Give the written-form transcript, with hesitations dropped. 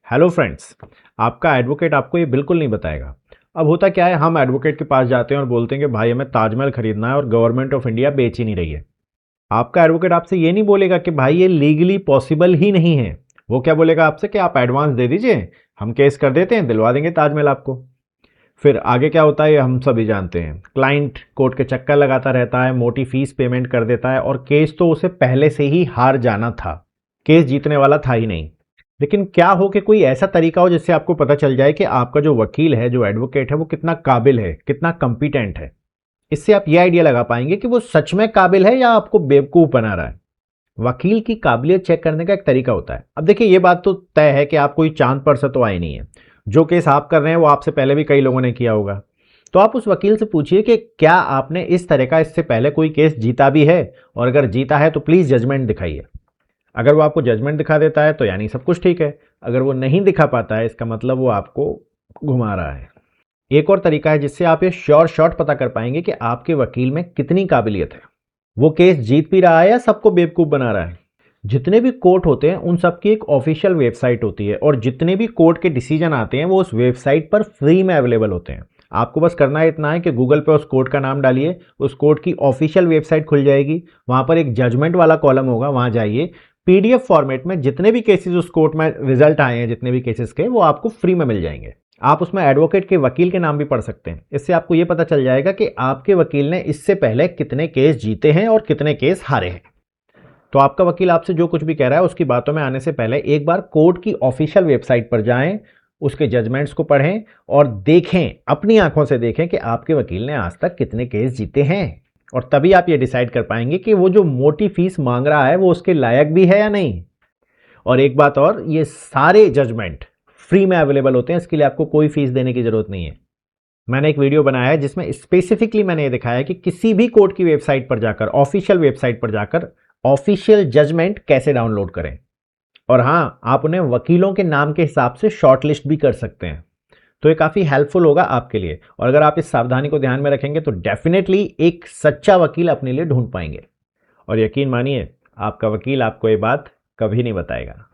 Hello friends, आपका advocate आपको ये बिल्कुल नहीं बताएगा। अब होता क्या है, हम एडवोकेट के पास जाते हैं और बोलते हैं कि भाई हमें ताजमहल खरीदना है और गवर्नमेंट ऑफ इंडिया बेच ही नहीं रही है। आपका एडवोकेट आपसे ये नहीं बोलेगा कि भाई ये लीगली पॉसिबल ही नहीं है। वो क्या बोलेगा आपसे कि आप एडवांस दे दीजिए, हम केस कर देते हैं, दिलवा देंगे ताजमहल आपको। फिर आगे क्या होता है ये हम सभी जानते हैं। क्लाइंट कोर्ट के चक्कर लगाता रहता है, मोटी फीस पेमेंट कर देता है और केस तो उसे पहले से ही हार जाना था, केस जीतने वाला था ही नहीं। लेकिन क्या हो कि कोई ऐसा तरीका हो जिससे आपको पता चल जाए कि आपका जो वकील है, जो एडवोकेट है, वो कितना काबिल है, कितना कंपिटेंट है। इससे आप ये आइडिया लगा पाएंगे कि वो सच में काबिल है या आपको बेवकूफ बना रहा है। वकील की काबिलियत चेक करने का एक तरीका होता है। अब देखिए, ये बात तो तय है कि आप कोई चांद पर से तो आए नहीं है। जो केस आप कर रहे हैं वो आपसे पहले भी कई लोगों ने किया होगा। तो आप उस वकील से पूछिए कि क्या आपने इस तरह का इससे पहले कोई केस जीता भी है, और अगर जीता है तो प्लीज जजमेंट दिखाइए। अगर वो आपको जजमेंट दिखा देता है तो यानी सब कुछ ठीक है। अगर वो नहीं दिखा पाता है, इसका मतलब वो आपको घुमा रहा है। एक और तरीका है जिससे आप ये श्योर शॉट पता कर पाएंगे कि आपके वकील में कितनी काबिलियत है। वो केस जीत भी रहा है या सबको बेवकूफ बना रहा है। जितने भी कोर्ट होते हैं उन सबकी एक ऑफिशियल वेबसाइट होती है, और जितने भी कोर्ट के डिसीजन आते हैं वो उस वेबसाइट पर फ्री में अवेलेबल होते हैं। आपको बस करना है इतना है कि गूगल पे उस कोर्ट का नाम डालिए, उस कोर्ट की ऑफिशियल वेबसाइट खुल जाएगी। वहां पर एक जजमेंट वाला कॉलम होगा, वहां जाइए। पीडीएफ फॉर्मेट में जितने भी केसेस उस कोर्ट में रिजल्ट आए हैं, जितने भी केसेस के, वो आपको फ्री में मिल जाएंगे। आप उसमें एडवोकेट के वकील के नाम भी पढ़ सकते हैं। इससे आपको यह पता चल जाएगा कि आपके वकील ने इससे पहले कितने केस जीते हैं और कितने केस हारे हैं। तो आपका वकील आपसे जो कुछ भी कह रहा है उसकी बातों में आने से पहले एक बार कोर्ट की ऑफिशियल वेबसाइट पर जाएं, उसके जजमेंट्स को पढ़ें और देखें, अपनी आंखों से देखें कि आपके वकील ने आज तक कितने केस जीते हैं। और तभी आप ये डिसाइड कर पाएंगे कि वो जो मोटी फीस मांग रहा है वो उसके लायक भी है या नहीं। और एक बात और, ये सारे जजमेंट फ्री में अवेलेबल होते हैं, इसके लिए आपको कोई फीस देने की जरूरत नहीं है। मैंने एक वीडियो बनाया है जिसमें स्पेसिफिकली मैंने ये दिखाया है कि किसी भी कोर्ट की वेबसाइट पर जाकर, ऑफिशियल वेबसाइट पर जाकर ऑफिशियल जजमेंट कैसे डाउनलोड करें। और हाँ, आप उन्हें वकीलों के नाम के हिसाब से शॉर्टलिस्ट भी कर सकते हैं। तो ये काफ़ी हेल्पफुल होगा आपके लिए, और अगर आप इस सावधानी को ध्यान में रखेंगे तो डेफिनेटली एक सच्चा वकील अपने लिए ढूंढ पाएंगे। और यकीन मानिए, आपका वकील आपको ये बात कभी नहीं बताएगा।